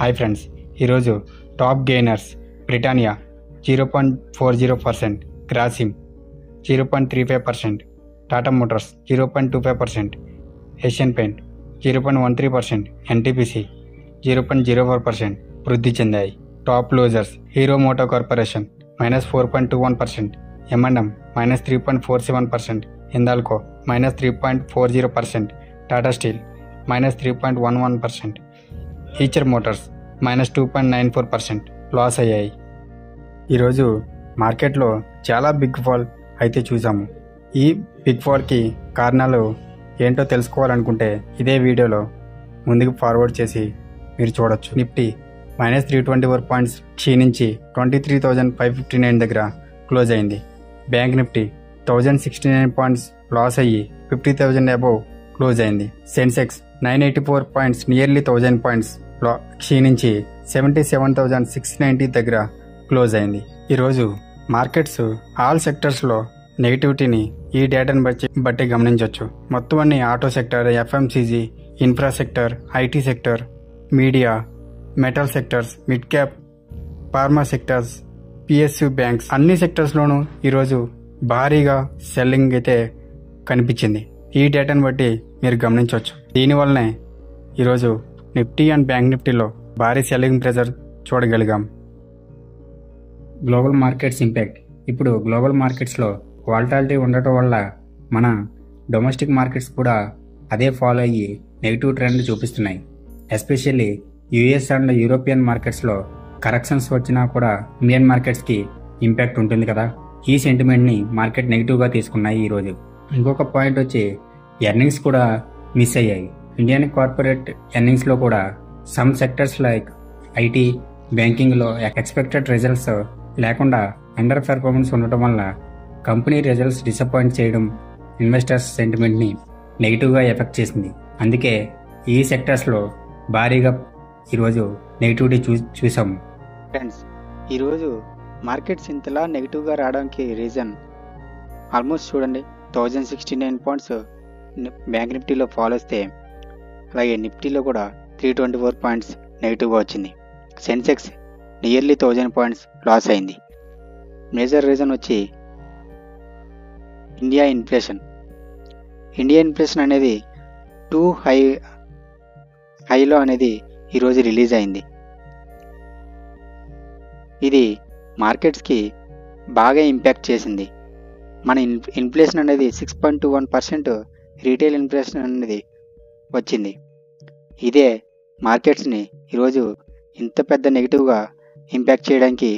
Hi friends, ఈరోజు top gainers Britannia 0.40%, Grasim 0.35%, Tata Motors 0.25%, Asian Paint 0.13%, NTPC 0.04% వృద్ధి చెందాయి. Top losers Hero Moto Corporation -4.21%, M&M -3.47%, Hindalco -3.40%, Tata Steel -3.11%, Eicher Motors -2.94% loss అయ్యాయి. ఈరోజు మార్కెట్లో చాలా బిగ్ ఫాల్ అయితే చూసాము. ఈ బిగ్ ఫాల్కి కారణాలు ఏంటో తెలుసుకోవాలనుకుంటే ఇదే వీడియోలో ముందుకు ఫార్వర్డ్ చేసి మీరు చూడొచ్చు. నిఫ్టీ -324 పాయింట్స్ క్షీణించి 23,559 దగ్గర క్లోజ్ అయింది. బ్యాంక్ నిఫ్టీ 1,069 పాయింట్స్ లాస్ అయ్యి 50,000 అబోవ్ క్లోజ్ అయింది. సెన్సెక్స్ 984 పాయింట్స్ నియర్లీ 1,000 పాయింట్స్ క్షీణించి 77,690 దగ్గర క్లోజ్ అయింది. ఈరోజు మార్కెట్స్ ఆల్ సెక్టర్స్లో నెగిటివిటీని ఈ డేటాను బట్టి గమనించవచ్చు. మొత్తం అన్ని auto sector, FMCG, infra sector, IT sector, media, metal sectors, mid cap, pharma sectors, PSU banks అన్ని సెక్టర్స్లోనూ ఈరోజు భారీగా సెల్లింగ్ అయితే కనిపించింది. ఈ డేటాను బట్టి మీరు గమనించవచ్చు. దీనివల్లనే ఈరోజు నిఫ్టీ అండ్ బ్యాంక్ నిఫ్టీలో భారీ సెల్లింగ్ ప్రెజర్ చూడగలిగాం. Global markets impact. ఇప్పుడు గ్లోబల్ మార్కెట్స్లో వాలటాలిటీ ఉండటం వల్ల మన డొమెస్టిక్ మార్కెట్స్ కూడా అదే ఫాలో అయ్యి నెగిటివ్ ట్రెండ్ చూపిస్తున్నాయి. ఎస్పెషల్లీ యుఎస్ అండ్ యూరోపియన్ మార్కెట్స్లో కరెక్షన్స్ వచ్చినా కూడా ఇండియన్ మార్కెట్స్కి ఇంపాక్ట్ ఉంటుంది కదా. ఈ సెంటిమెంట్ని మార్కెట్ నెగిటివ్గా తీసుకున్నాయి ఈరోజు. ఇంకొక పాయింట్ వచ్చి ఎర్నింగ్స్ కూడా మిస్ అయ్యాయి. ఇండియన్ కార్పొరేట్ ఎర్నింగ్స్లో కూడా సమ్ సెక్టర్స్ లైక్ ఐటీ, బ్యాంకింగ్లో ఎక్స్పెక్టెడ్ రిజల్ట్స్ లేకుండా అండర్ పెర్ఫార్మెన్స్ ఉండటం వల్ల కంపెనీ రిజల్ట్స్ డిసప్పాయింట్ చేయడం ఇన్వెస్టర్స్ సెంటిమెంట్ని నెగిటివ్గా ఎఫెక్ట్ చేసింది. అందుకే ఈ సెక్టర్స్లో భారీగా ఈరోజు నెగిటివిటీ చూసాము. ఫ్రెండ్స్, ఈరోజు మార్కెట్స్ ఇంతలా నెగిటివ్గా రావడానికి రీజన్ ఆల్మోస్ట్ చూడండి, 1,069 పాయింట్స్ బ్యాంక్ నిఫ్టీలో ఫాల్ వస్తే అలాగే నిఫ్టీలో కూడా 324 పాయింట్స్ నెగిటివ్గా వచ్చింది. సెన్సెక్స్ నియర్లీ 1,000 పాయింట్స్ లాస్ అయింది. మేజర్ రీజన్ వచ్చి ఇండియా ఇన్ఫ్లేషన్ అనేది 2 హైలో అనేది ఈరోజు రిలీజ్ అయింది. ఇది మార్కెట్స్కి బాగా ఇంపాక్ట్ చేసింది. మన ఇన్ఫ్లేషన్ అనేది 6.21%, రీటైల్ ఇన్ఫ్లేషన్ అనేది వచ్చింది. ఇదే మార్కెట్స్ని ఈరోజు ఇంత పెద్ద నెగిటివ్గా ఇంపాక్ట్ చేయడానికి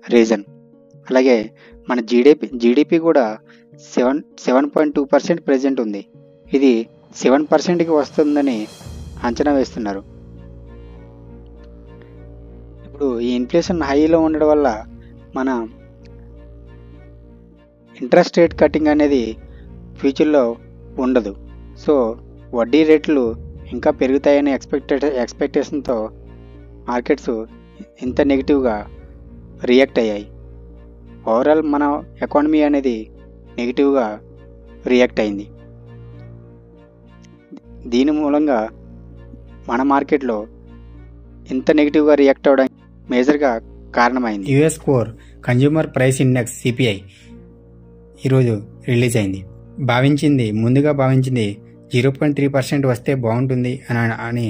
రీజన్. అలాగే మన జీడిపి కూడా 7.2% ప్రెజెంట్ ఉంది. ఇది 7%కి వస్తుందని అంచనా వేస్తున్నారు. ఇప్పుడు ఈ ఇన్ఫ్లేషన్ హైలో ఉండడం వల్ల మన ఇంట్రెస్ట్ రేట్ కటింగ్ అనేది ఫ్యూచర్లో ఉండదు. సో వడ్డీ రేట్లు ఇంకా పెరుగుతాయనే ఎక్స్పెక్టేషన్తో మార్కెట్స్ ఇంత నెగిటివ్గా రియాక్ట్ అయ్యాయి. ఓవరాల్ మన ఎకానమీ అనేది నెగిటివ్గా రియాక్ట్ అయింది. దీని మూలంగా మన మార్కెట్లో ఇంత నెగిటివ్గా రియాక్ట్ అవ్వడానికి మేజర్గా కారణమైంది. US core consumer price index CPI ఈరోజు రిలీజ్ అయింది. ముందుగా భావించింది 0.3% వస్తే బాగుంటుంది అని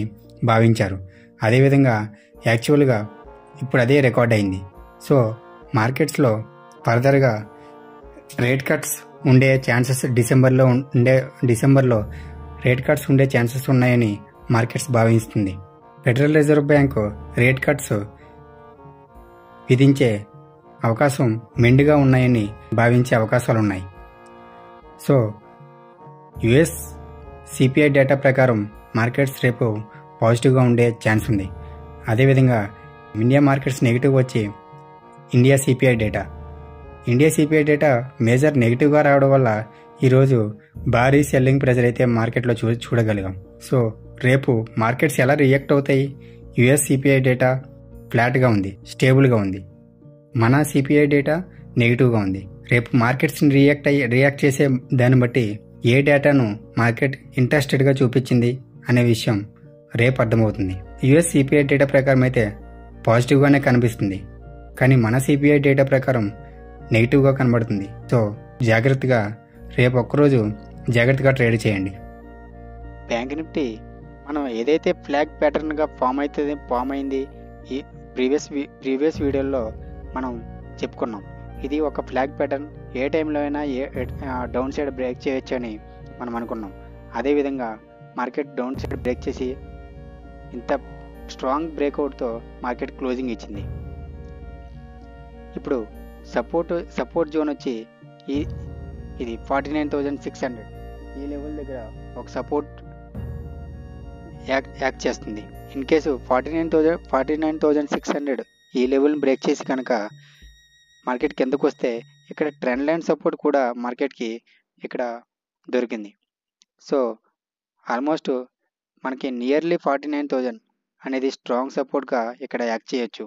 భావించారు. అదేవిధంగా యాక్చువల్గా ఇప్పుడు అదే రికార్డ్ అయింది. సో మార్కెట్స్లో ఫర్దర్గా రేట్ కట్స్ ఉండే ఛాన్సెస్ డిసెంబర్లో రేట్ కట్స్ ఉండే ఛాన్సెస్ ఉన్నాయని మార్కెట్స్ భావిస్తుంది. Federal reserve bank rate cuts విధించే అవకాశం మెండుగా ఉన్నాయని భావించే అవకాశాలు ఉన్నాయి. సో యుఎస్ సిపిఐ డేటా ప్రకారం మార్కెట్స్ రేపు పాజిటివ్గా ఉండే ఛాన్స్ ఉంది. అదేవిధంగా ఇండియా మార్కెట్స్ నెగిటివ్ వచ్చి ఇండియా సిపిఐ డేటా మేజర్ నెగిటివ్గా రావడం వల్ల ఈరోజు భారీ సెల్లింగ్ ప్రెజర్ అయితే మార్కెట్లో చూడగలిగాం. సో రేపు మార్కెట్స్ ఎలా రియాక్ట్ అవుతాయి? యుఎస్ సిపిఐ డేటా ఫ్లాట్గా ఉంది, స్టేబుల్గా ఉంది. మన సిపిఐ డేటా నెగిటివ్గా ఉంది. రేపు మార్కెట్స్ని రియాక్ట్ చేసే దాన్ని బట్టి ఏ డేటాను మార్కెట్ ఇంట్రెస్టెడ్గా చూపించింది అనే విషయం రేపు అర్థమవుతుంది. యుఎస్ సిపిఐ డేటా ప్రకారం అయితే పాజిటివ్గానే కనిపిస్తుంది, కానీ మన సిపిఐ డేటా ప్రకారం నెగిటివ్గా కనబడుతుంది. సో జాగ్రత్తగా రేపు ఒక్కరోజు జాగ్రత్తగా ట్రేడ్ చేయండి. బ్యాంక్ నిఫ్టీ మనం ఏదైతే ఫ్లాగ్ ప్యాటర్న్గా ఫామ్ అయింది ఈ ప్రీవియస్ వీడియోలో మనం చెప్పుకున్నాం. ఇది ఒక ఫ్లాగ్ ప్యాటర్న్, ఏ టైంలో అయినా డౌన్ సైడ్ బ్రేక్ చేయొచ్చు అని మనం అనుకున్నాం. అదేవిధంగా మార్కెట్ డౌన్ సైడ్ బ్రేక్ చేసి ఇంత స్ట్రాంగ్ బ్రేక్అవుట్తో మార్కెట్ క్లోజింగ్ ఇచ్చింది. ఇప్పుడు సపోర్ట్ జోన్ వచ్చి ఇది 49,600 ఈ లెవెల్ దగ్గర ఒక సపోర్ట్ యాక్ట్ చేస్తుంది. ఇన్ కేసు 49,600 ఈ లెవెల్ని బ్రేక్ చేసి కనుక మార్కెట్ కిందకు వస్తే ఇక్కడ ట్రెండ్ లైన్ సపోర్ట్ కూడా మార్కెట్కి ఇక్కడ దొరికింది. సో ఆల్మోస్ట్ మనకి నియర్లీ 49,000 అనేది స్ట్రాంగ్ సపోర్ట్గా ఇక్కడ యాక్ట్ చేయొచ్చు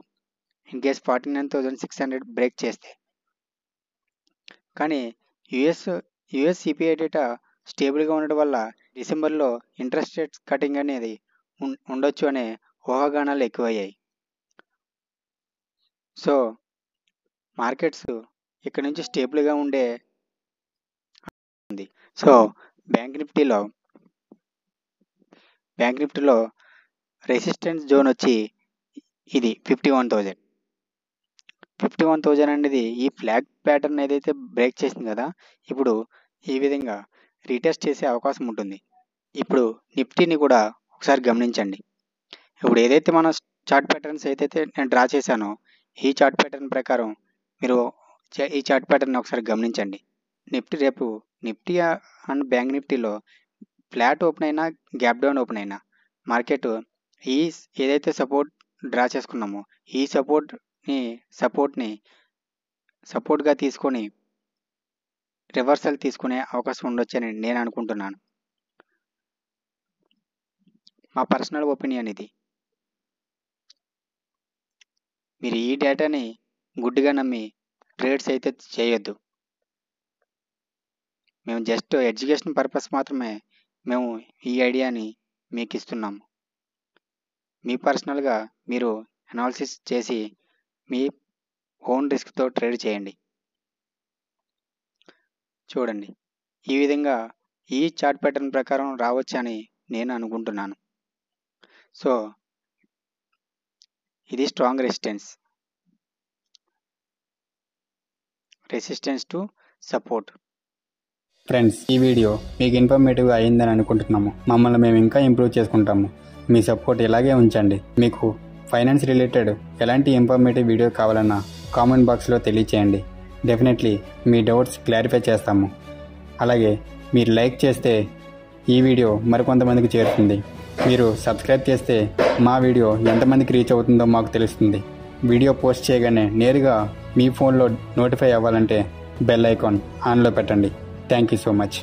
ఇన్ కేస్ 49,600 బ్రేక్ చేస్తే. కానీ యుఎస్ సిపిఐ డేటా స్టేబుల్గా ఉండడం వల్ల డిసెంబర్లో ఇంట్రెస్ట్ రేట్స్ కటింగ్ అనేది ఉండొచ్చు అనే ఊహాగానాలు ఎక్కువయ్యాయి. సో మార్కెట్స్ ఇక్కడ నుంచి స్టేబుల్గా ఉంది. సో బ్యాంక్ నిఫ్టీలో రెసిస్టెన్స్ జోన్ వచ్చి ఇది 51,000 అనేది ఈ ఫ్లాగ్ ప్యాటర్న్ ఏదైతే బ్రేక్ చేసింది కదా, ఇప్పుడు ఈ విధంగా రీటెస్ట్ చేసే అవకాశం ఉంటుంది. ఇప్పుడు నిఫ్టీని కూడా ఒకసారి గమనించండి. ఇప్పుడు ఏదైతే మన చార్ట్ ప్యాటర్న్స్ ఏదైతే నేను డ్రా చేశానో ఈ చార్ట్ ప్యాటర్న్ ప్రకారం మీరు ఈ చార్ట్ ప్యాటర్న్ ఒకసారి గమనించండి. నిఫ్టీ అండ్ బ్యాంక్ నిఫ్టీలో ఫ్లాట్ ఓపెన్ అయినా గ్యాప్ డౌన్ ఓపెన్ అయినా మార్కెట్ ఏదైతే సపోర్ట్ డ్రా చేసుకున్నామో ఈ సపోర్ట్గా తీసుకొని రివర్సల్ తీసుకునే అవకాశం ఉండొచ్చని నేను అనుకుంటున్నాను. మా పర్సనల్ ఒపీనియన్ ఇది. మీరు ఈ డేటాని గుడ్డిగా నమ్మి ట్రేడ్స్ అయితే చేయొద్దు. మేము జస్ట్ ఎడ్యుకేషన్ పర్పస్ మాత్రమే మేము ఈ ఐడియాని మీకు ఇస్తున్నాము. మీ పర్సనల్గా మీరు అనాలిసిస్ చేసి మీ ఓన్ రిస్క్తో ట్రేడ్ చేయండి. చూడండి, ఈ విధంగా ఈ చార్ట్ ప్యాటర్న్ ప్రకారం రావచ్చని నేను అనుకుంటున్నాను. సో ఇది strong resistance to support. Friends, ఈ వీడియో మీకు ఇన్ఫర్మేటివ్గా అయిందని అనుకుంటున్నాము. మమ్మల్ని మేము ఇంకా ఇంప్రూవ్ చేసుకుంటాము. మీ సపోర్ట్ ఇలాగే ఉంచండి. మీకు ఫైనాన్స్ రిలేటెడ్ ఎలాంటి ఇన్ఫర్మేటివ్ వీడియో కావాలన్నా కామెంట్ బాక్స్లో తెలియచేయండి. డెఫినెట్లీ మీ డౌట్స్ క్లారిఫై చేస్తాము. అలాగే మీరు లైక్ చేస్తే ఈ వీడియో మరికొంతమందికి చేరుతుంది. మీరు సబ్స్క్రైబ్ చేస్తే మా వీడియో ఎంతమందికి రీచ్ అవుతుందో మాకు తెలుస్తుంది. వీడియో పోస్ట్ చేయగానే నేరుగా మీ ఫోన్లో నోటిఫై అవ్వాలంటే బెల్ ఐకాన్ ఆన్లో పెట్టండి. Thank you so much.